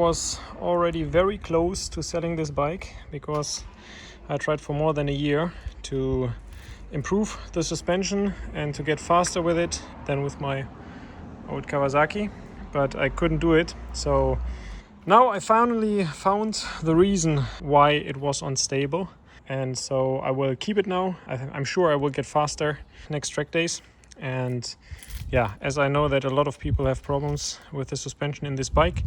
was already very close to selling this bike because I tried for more than a year to improve the suspension and to get faster with it than with my old Kawasaki, but I couldn't do it. So now I finally found the reason why it was unstable, and so I will keep it now. I'm sure I will get faster next track days. And yeah, as I know that a lot of people have problems with the suspension in this bike,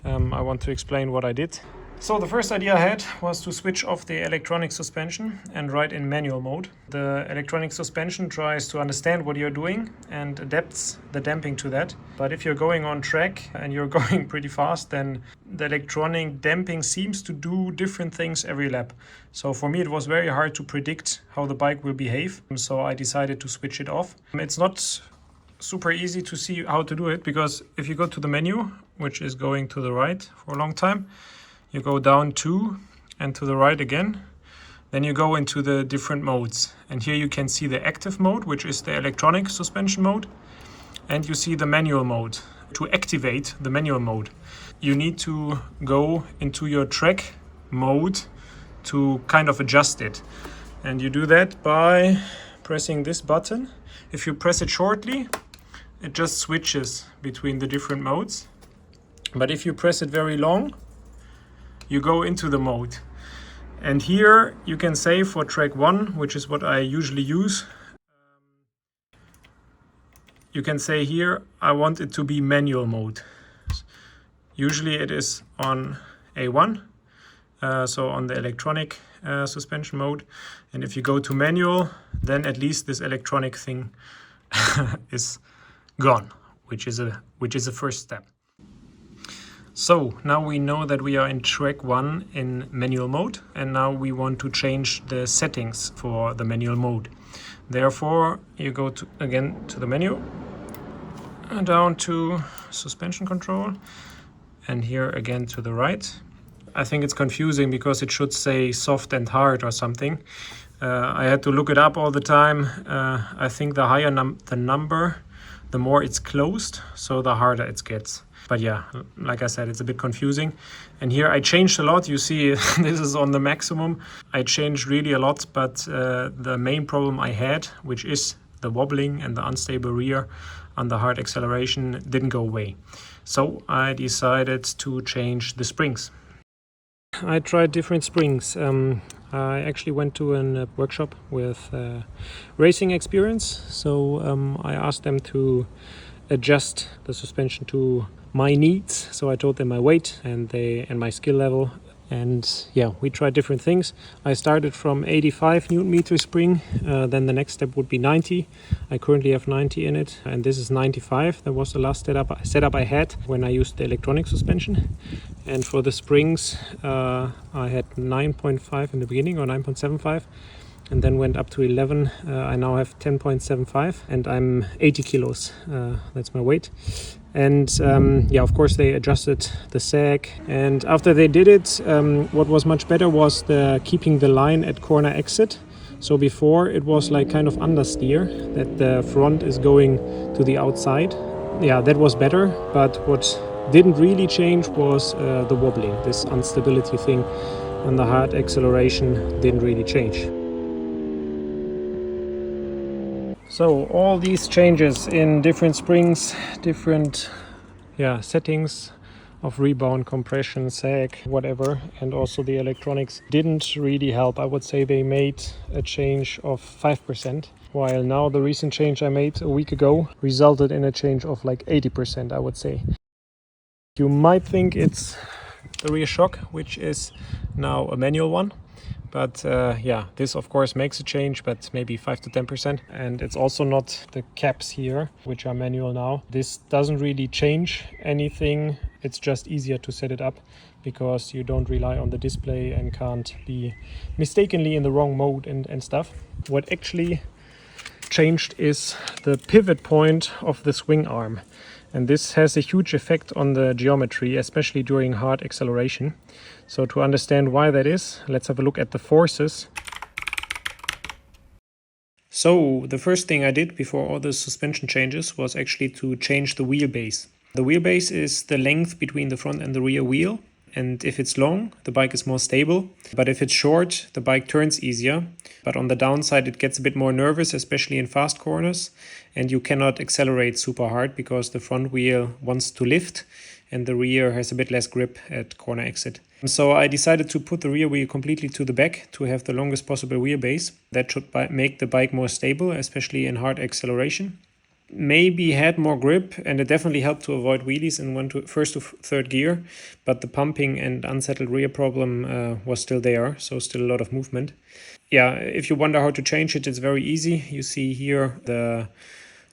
I want to explain what I did. So the first idea I had was to switch off the electronic suspension and ride in manual mode. The electronic suspension tries to understand what you're doing and adapts the damping to that. But if you're going on track and you're going pretty fast, then the electronic damping seems to do different things every lap. So for me, it was very hard to predict how the bike will behave. So I decided to switch it off. It's not super easy to see how to do it, because if you go to the menu, which is going to the right for a long time, you go down 2 and to the right again. Then you go into the different modes. And here you can see the active mode, which is the electronic suspension mode. And you see the manual mode. To activate the manual mode, you need to go into your track mode to kind of adjust it. And you do that by pressing this button. If you press it shortly, it just switches between the different modes. But if you press it very long, you go into the mode. And here you can say for track 1, which is what I usually use, you can say here, I want it to be manual mode. Usually it is on A1, so on the electronic suspension mode. And if you go to manual, then at least this electronic thing is gone, which is a first step. So now we know that we are in track 1 in manual mode, and now we want to change the settings for the manual mode. Therefore, you go again to the menu, down to suspension control, and here again to the right. I think it's confusing because it should say soft and hard or something. I had to look it up all the time. I think the higher the number, the more it's closed, so the harder it gets. But yeah, like I said, it's a bit confusing. And here I changed a lot. You see, this is on the maximum. I changed really a lot, but the main problem I had, which is the wobbling and the unstable rear on the hard acceleration, didn't go away. So I decided to change the springs. I tried different springs. I actually went to a workshop with racing experience. So I asked them to adjust the suspension to my needs. So I told them my weight and my skill level, and yeah, we tried different things. I started from 85 Newton meter spring, then the next step would be 90. I currently have 90 in it, and this is 95. That was the last setup I had when I used the electronic suspension. And for the springs, I had 9.5 in the beginning, or 9.75, and then went up to 11. I now have 10.75, and I'm 80 kilos. That's my weight. And yeah, of course they adjusted the sag, and after they did it, what was much better was keeping the line at corner exit. So before it was like kind of understeer, that the front is going to the outside. Yeah, that was better, but what didn't really change was the wobbling. This instability thing on the hard acceleration didn't really change. So all these changes in different springs, different settings of rebound, compression, sag, whatever, and also the electronics didn't really help. I would say they made a change of 5%, while now the recent change I made a week ago resulted in a change of like 80%, I would say. You might think it's the rear shock, which is now a manual one. But yeah, this of course makes a change, but maybe 5 to 10%. And it's also not the caps here, which are manual now. This doesn't really change anything. It's just easier to set it up because you don't rely on the display and can't be mistakenly in the wrong mode and stuff. What actually changed is the pivot point of the swing arm. And this has a huge effect on the geometry, especially during hard acceleration. So to understand why that is, let's have a look at the forces. So the first thing I did before all the suspension changes was actually to change the wheelbase. The wheelbase is the length between the front and the rear wheel. And if it's long, the bike is more stable. But if it's short, the bike turns easier. But on the downside, it gets a bit more nervous, especially in fast corners. And you cannot accelerate super hard because the front wheel wants to lift and the rear has a bit less grip at corner exit. So I decided to put the rear wheel completely to the back to have the longest possible wheelbase. That should make the bike more stable, especially in hard acceleration. Maybe had more grip, and it definitely helped to avoid wheelies in first to third gear, but the pumping and unsettled rear problem was still there, so still a lot of movement. Yeah, if you wonder how to change it, it's very easy. You see here the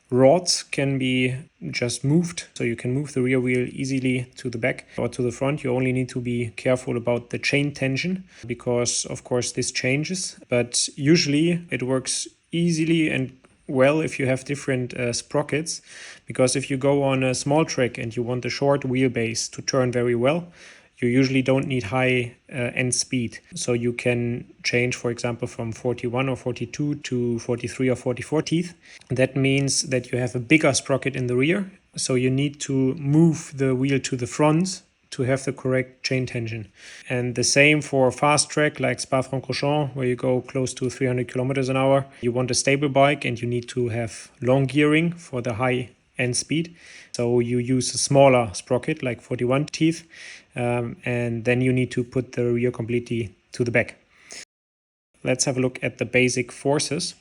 rods can be just moved, so you can move the rear wheel easily to the back or to the front. You only need to be careful about the chain tension because of course this changes, but usually it works easily and well if you have different sprockets, because if you go on a small track and you want a short wheelbase to turn very well, you usually don't need high end speed. So you can change, for example, from 41 or 42 to 43 or 44 teeth. That means that you have a bigger sprocket in the rear. So you need to move the wheel to the front to have the correct chain tension. And the same for fast track like Spa-Francorchamps, where you go close to 300 kilometers an hour. You want a stable bike and you need to have long gearing for the high end speed. So you use a smaller sprocket like 41 teeth, and then you need to put the rear completely to the back. Let's have a look at the basic forces.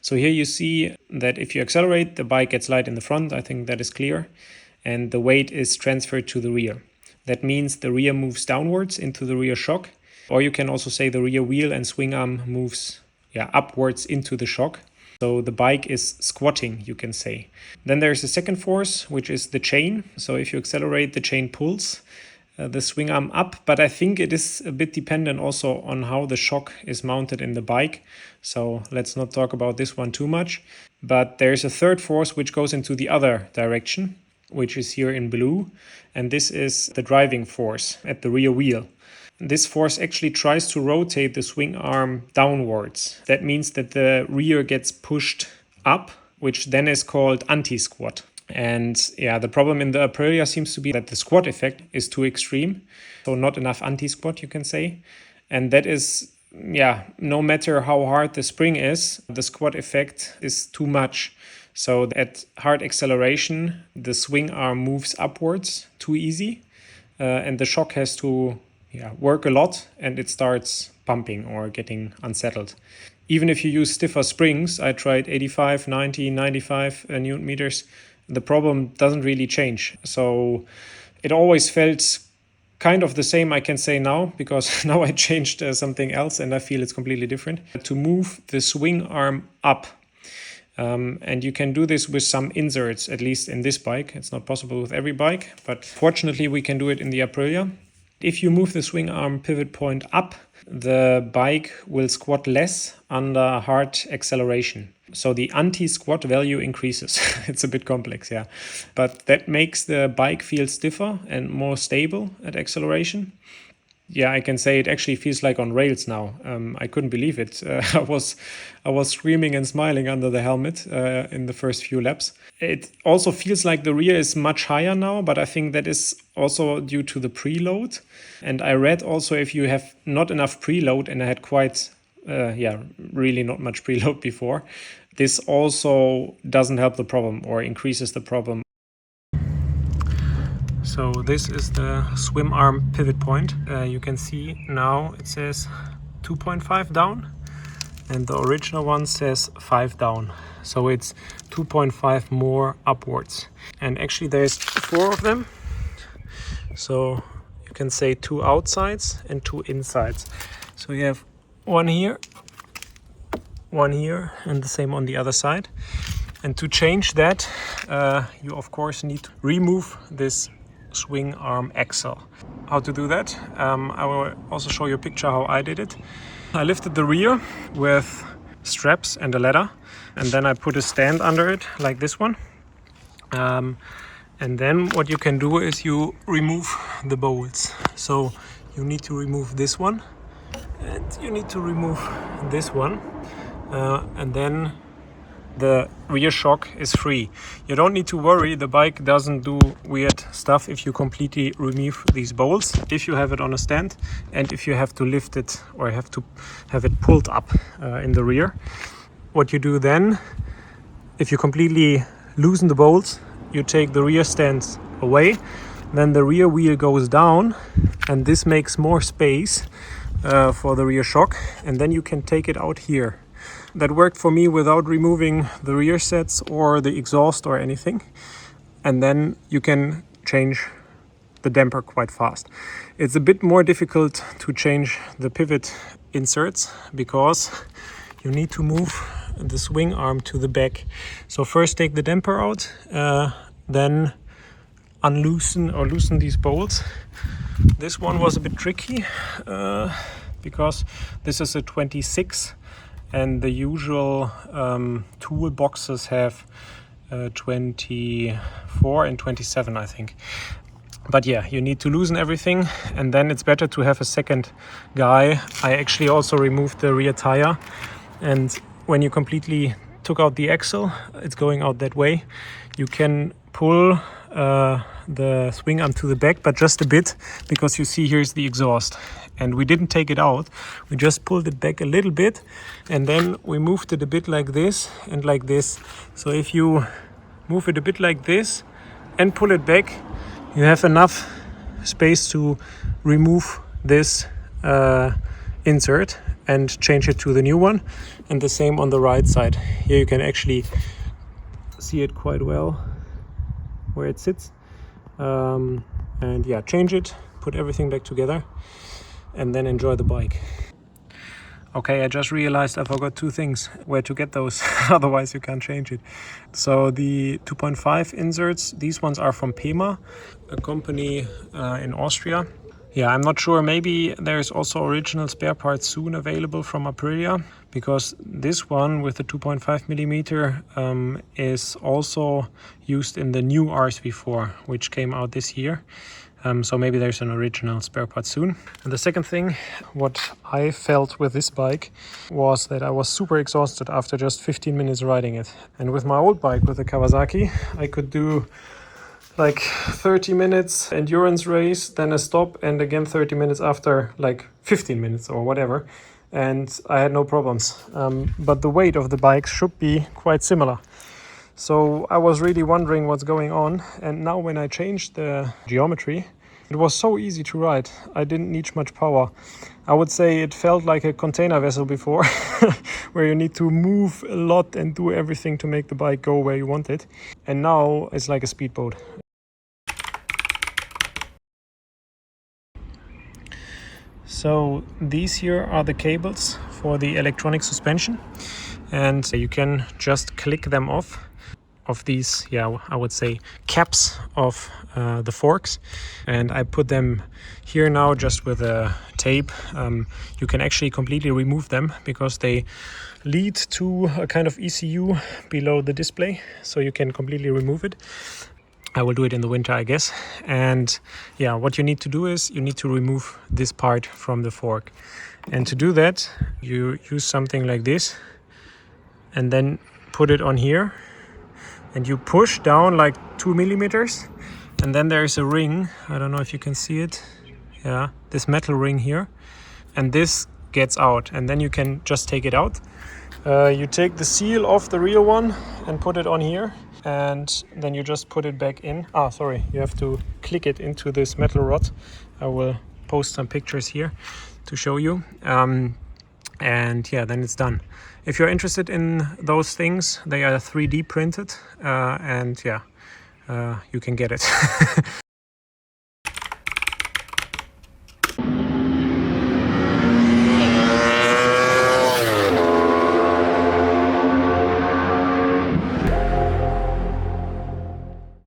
So here you see that if you accelerate, the bike gets light in the front. I think that is clear. And the weight is transferred to the rear. That means the rear moves downwards into the rear shock, or you can also say the rear wheel and swing arm moves upwards into the shock. So the bike is squatting, you can say. Then there's a second force, which is the chain. So if you accelerate, the chain pulls the swing arm up, but I think it is a bit dependent also on how the shock is mounted in the bike. So let's not talk about this one too much. But there's a third force which goes into the other direction, which is here in blue, and this is the driving force at the rear wheel. This force actually tries to rotate the swing arm downwards. That means that the rear gets pushed up, which then is called anti-squat. And the problem in the Aprilia seems to be that the squat effect is too extreme, so not enough anti-squat, you can say. And that is, no matter how hard the spring is, the squat effect is too much. So at hard acceleration, the swing arm moves upwards too easy, and the shock has to work a lot, and it starts pumping or getting unsettled. Even if you use stiffer springs, I tried 85, 90, 95 Newton meters, the problem doesn't really change. So it always felt kind of the same, I can say now, because now I changed something else and I feel it's completely different. To move the swing arm up. And you can do this with some inserts, at least in this bike. It's not possible with every bike, but fortunately we can do it in the Aprilia. If you move the swing arm pivot point up, the bike will squat less under hard acceleration. So the anti-squat value increases. It's a bit complex, but that makes the bike feel stiffer and more stable at acceleration. I can say it actually feels like on rails now. I couldn't believe it. I was screaming and smiling under the helmet in the first few laps. It also feels like the rear is much higher now, but I think that is also due to the preload. And I read also if you have not enough preload, and I had quite, really not much preload before, this also doesn't help the problem or increases the problem. So this is the swim arm pivot point. You can see now it says 2.5 down and the original one says 5 down. So it's 2.5 more upwards. And actually there's 4 of them. So you can say 2 outsides and 2 insides. So you have one here, and the same on the other side. And to change that, you of course need to remove this swing arm axle. How to do that? I will also show you a picture how I did it. I lifted the rear with straps and a ladder, and then I put a stand under it like this one. And then what you can do is you remove the bolts. So you need to remove this one and you need to remove this one, and then the rear shock is free. You don't need to worry, the bike doesn't do weird stuff if you completely remove these bolts, if you have it on a stand and if you have to lift it or have to have it pulled up in the rear. What you do then, if you completely loosen the bolts, you take the rear stands away, then the rear wheel goes down and this makes more space for the rear shock, and then you can take it out here. That worked for me without removing the rear sets or the exhaust or anything. And then you can change the damper quite fast. It's a bit more difficult to change the pivot inserts because you need to move the swing arm to the back. So first take the damper out, then loosen these bolts. This one was a bit tricky because this is a 26 and the usual toolboxes have 24 and 27, I think. But yeah, you need to loosen everything, and then it's better to have a second guy. I actually also removed the rear tire, and when you completely took out the axle, it's going out that way. You can pull the swing arm to the back, but just a bit, because you see here's the exhaust. And we didn't take it out, we just pulled it back a little bit, and then we moved it a bit like this and like this. So if you move it a bit like this and pull it back, you have enough space to remove this insert and change it to the new one. And the same on the right side. Here you can actually see it quite well where it sits. And yeah, change it, put everything back together, and then enjoy the bike. Okay, I just realized I forgot two things, where to get those, otherwise you can't change it. So the 2.5 inserts, these ones are from Pema, a company in Austria. Yeah, I'm not sure, maybe there's also original spare parts soon available from Aprilia, because this one with the 2.5 millimeter is also used in the new RSV4, which came out this year. So maybe there's an original spare part soon. And the second thing, what I felt with this bike was that I was super exhausted after just 15 minutes riding it. And with my old bike, with the Kawasaki, I could do like 30 minutes endurance race, then a stop, and again 30 minutes after, like 15 minutes or whatever. And I had no problems. But the weight of the bikes should be quite similar. So I was really wondering what's going on. And now when I changed the geometry, it was so easy to ride. I didn't need much power. I would say it felt like a container vessel before, where you need to move a lot and do everything to make the bike go where you want it. And now it's like a speedboat. So these here are the cables for the electronic suspension, and you can just click them off of these, yeah, I would say caps of the forks, and I put them here now just with a tape. You can actually completely remove them because they lead to a kind of ECU below the display, so you can completely remove it. I will do it in the winter, I guess. And yeah, what you need to do is you need to remove this part from the fork, and to do that you use something like this and then put it on here, and you push down like 2 millimeters, and then there is a ring. I don't know if you can see it. Yeah, this metal ring here, and this gets out, and then you can just take it out. You take the seal off the real one and put it on here, and then you just put it back in. Sorry, you have to click it into this metal rod. I will post some pictures here to show you. And yeah, then it's done. If you're interested in those things, they are 3D printed, and yeah, you can get it.